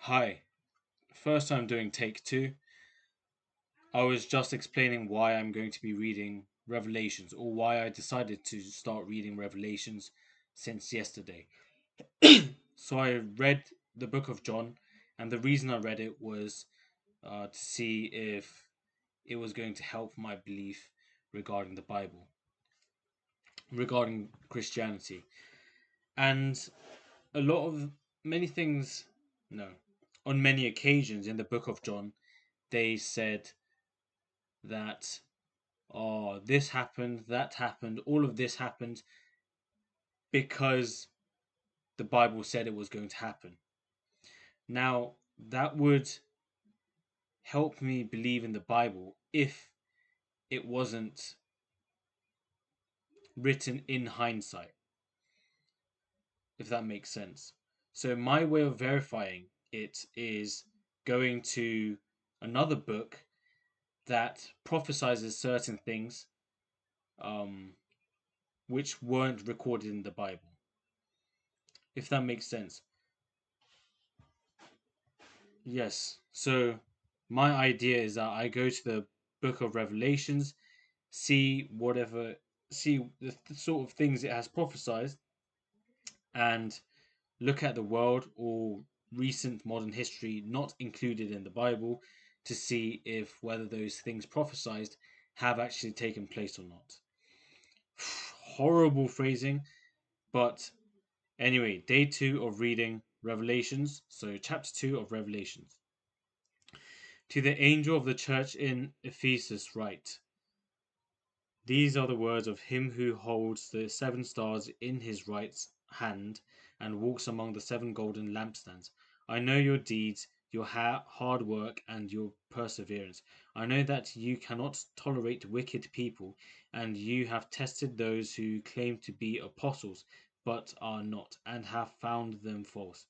Hi, first time doing take two. I was just explaining why I'm going to be reading Revelations, or why I decided to start reading Revelations since yesterday. So I read the book of John, and the reason I read it was to see if it was going to help my belief regarding the Bible, regarding Christianity. And a lot of many things, no, on many occasions in the book of John, they said that, oh, this happened, that happened, all of this happened because the Bible said it was going to happen. Now, that would help me believe in the Bible if it wasn't written in hindsight, if that makes sense. So, my way of verifying it is going to another book that prophesizes certain things um, which weren't recorded in the Bible, if that makes sense. Yes. So my idea is that I go to the book of Revelations, see see the sort of things it has prophesied, and look at the world or recent modern history not included in the Bible to see if whether those things prophesied have actually taken place or not. Horrible phrasing, but anyway, day two of reading Revelations. So, chapter 2 of Revelations. To the angel of the church in Ephesus, write: These are the words of him who holds the seven stars in his right hand and walks among the seven golden lampstands. I know your deeds, your hard work, and your perseverance. I know that you cannot tolerate wicked people, and you have tested those who claim to be apostles but are not, and have found them false.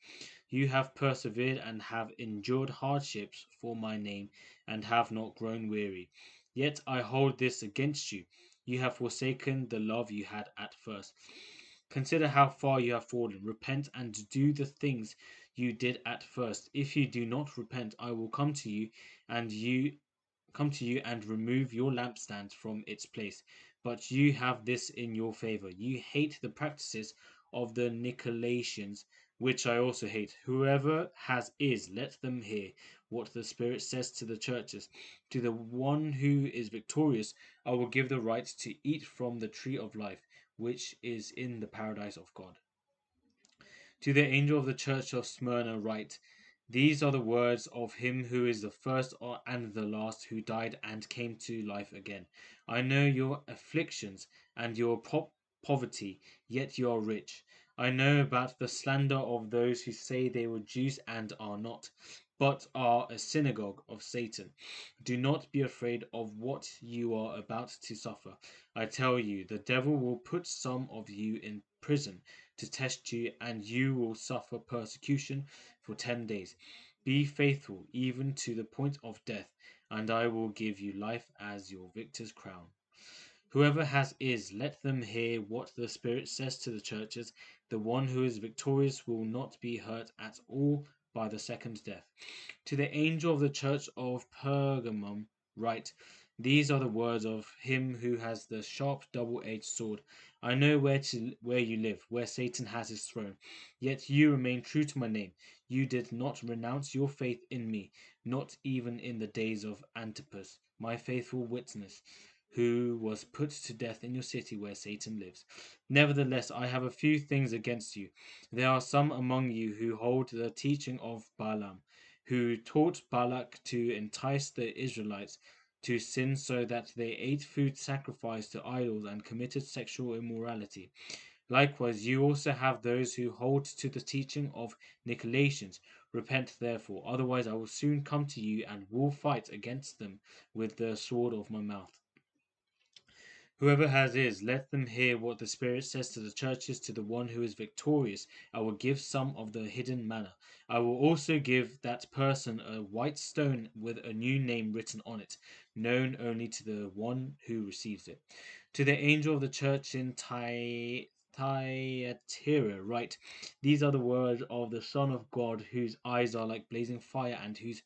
You have persevered and have endured hardships for my name, and have not grown weary. Yet I hold this against you: you have forsaken the love you had at first. Consider how far you have fallen. Repent and do the things you did at first. If you do not repent, I will come to you and remove your lampstand from its place. But you have this in your favor: you hate the practices of the Nicolaitans, which I also hate. Whoever has ears, let them hear what the Spirit says to the churches. To the one who is victorious, I will give the right to eat from the tree of life, which is in the paradise of God. To the angel of the church of Smyrna write: These are the words of him who is the first and the last, who died and came to life again. I know your afflictions and your poverty, yet you are rich. I know about the slander of those who say they were Jews and are not, but are a synagogue of Satan. Do not be afraid of what you are about to suffer. I tell you, the devil will put some of you in prison to test you, and you will suffer persecution for 10 days. Be faithful even to the point of death, and I will give you life as your victor's crown. Whoever has ears, let them hear what the Spirit says to the churches. The one who is victorious will not be hurt at all by the second death. To the angel of the church of Pergamum write: These are the words of him who has the sharp double-edged sword. I know where you live, where Satan has his throne. Yet you remain true to my name. You did not renounce your faith in me, not even in the days of Antipas, my faithful witness, who was put to death in your city where Satan lives. Nevertheless, I have a few things against you. There are some among you who hold the teaching of Balaam, who taught Balak to entice the Israelites to sin so that they ate food sacrificed to idols and committed sexual immorality. Likewise, you also have those who hold to the teaching of Nicolaitans. Repent therefore, otherwise I will soon come to you and will fight against them with the sword of my mouth. Whoever has ears, let them hear what the Spirit says to the churches. To the one who is victorious, I will give some of the hidden manna. I will also give that person a white stone with a new name written on it, known only to the one who receives it. To the angel of the church in Thyatira, right? These are the words of the Son of God, whose eyes are like blazing fire and whose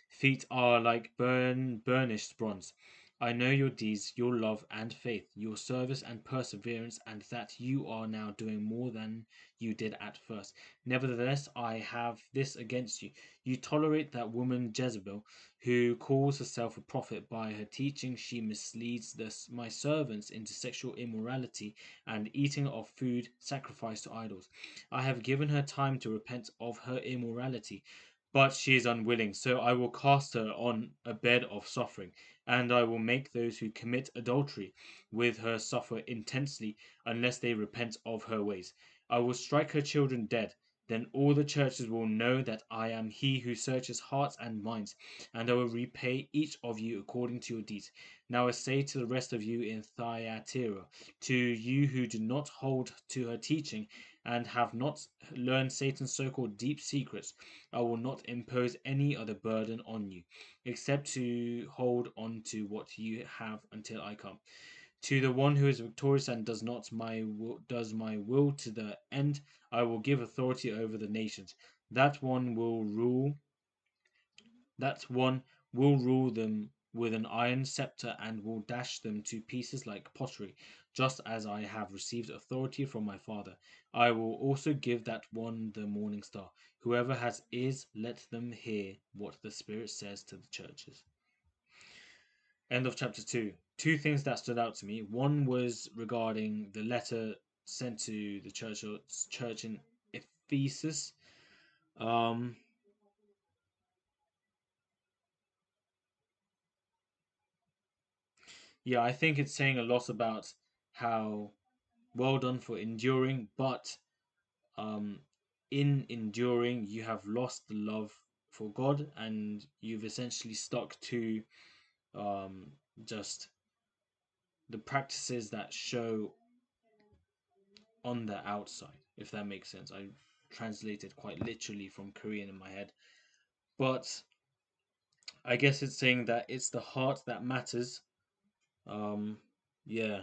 feet are like burnished bronze. I know your deeds, your love and faith, your service and perseverance, and that you are now doing more than you did at first. Nevertheless, I have this against you. You tolerate that woman Jezebel, who calls herself a prophet. By her teaching, she misleads my servants into sexual immorality and eating of food sacrificed to idols. I have given her time to repent of her immorality, but she is unwilling. So I will cast her on a bed of suffering, and I will make those who commit adultery with her suffer intensely unless they repent of her ways. I will strike her children dead. Then all the churches will know that I am he who searches hearts and minds, and I will repay each of you according to your deeds. Now I say to the rest of you in Thyatira, to you who do not hold to her teaching and have not learned Satan's so called deep secrets, I will not impose any other burden on you, except to hold on to what you have until I come. To the one who is victorious and does my will to the end, I will give authority over the nations. That one will rule that one will rule them with an iron scepter and will dash them to pieces like pottery, just as I have received authority from my Father. I will also give that one the morning star. Whoever has ears, let them hear what the Spirit says to the churches. End of chapter 2. Two things that stood out to me. One was regarding the letter sent to the church in Ephesus. Um, yeah, I think it's saying a lot about how well done for enduring, but um, in enduring, you have lost the love for God, and you've essentially stuck to um, just the practices that show on the outside, if that makes sense. I translated quite literally from Korean in my head, but I guess it's saying that it's the heart that matters. Um, yeah,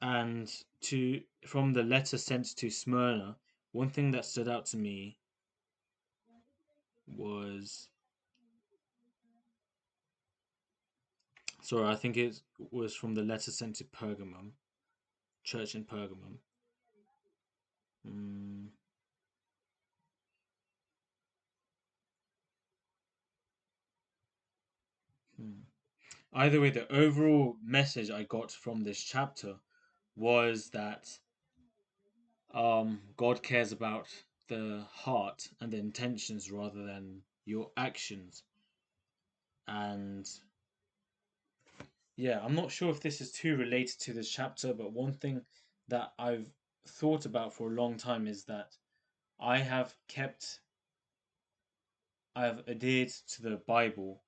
and to from the letter sent to Smyrna, one thing that stood out to me was, sorry, I think it was from the letter sent to Pergamum, church in Pergamum. Mm, hmm. Either way, the overall message I got from this chapter was that God cares about the heart and the intentions rather than your actions. And yeah, I'm not sure if this is too related to this chapter, but one thing that I've thought about for a long time is that I have kept, I have adhered to the Bible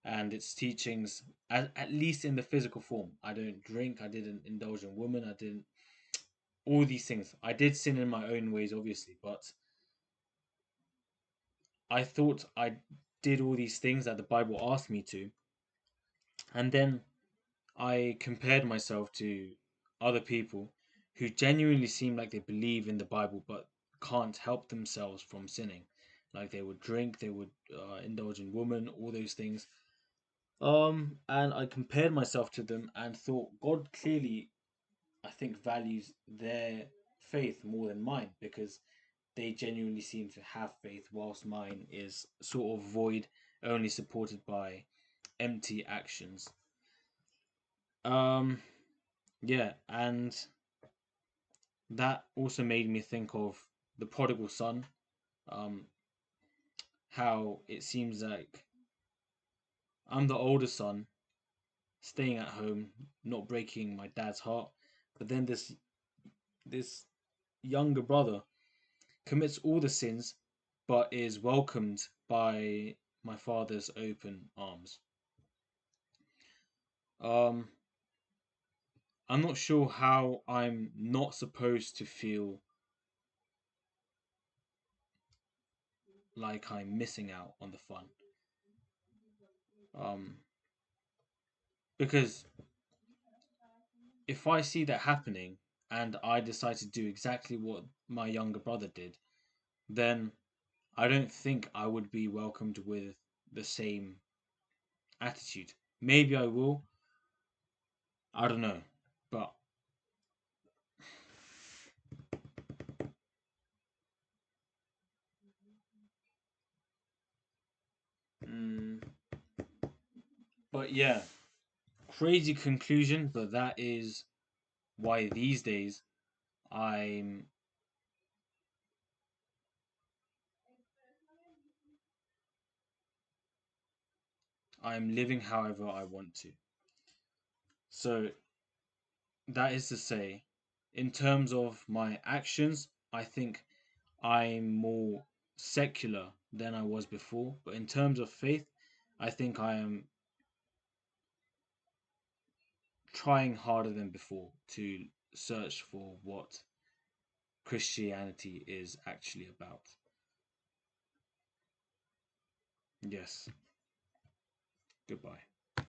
and its teachings, at least in the physical form. I don't drink, I didn't indulge in women, I didn't, all these things. I did sin in my own ways, obviously, but I thought I did all these things that the Bible asked me to. And then I compared myself to other people who genuinely seem like they believe in the Bible but can't help themselves from sinning. Like they would drink, they would indulge in women, all those things. And I compared myself to them and thought God clearly, I think, values their faith more than mine because they genuinely seem to have faith, whilst mine is sort of void, only supported by empty actions. Um, yeah, and that also made me think of the prodigal son. Um, how it seems like I'm the older son, staying at home, not breaking my dad's heart, but then this younger brother commits all the sins, but is welcomed by my father's open arms. Um, I'm not sure how I'm not supposed to feel like I'm missing out on the fun. Um, because if I see that happening and I decide to do exactly what my younger brother did, then I don't think I would be welcomed with the same attitude. Maybe I will. I don't know. But mm, but yeah, crazy conclusion, but that is why these days I'm I'm living however I want to. So that is to say, in terms of my actions, I think I'm more secular than I was before. But in terms of faith, I think I am trying harder than before to search for what Christianity is actually about. Yes. Goodbye.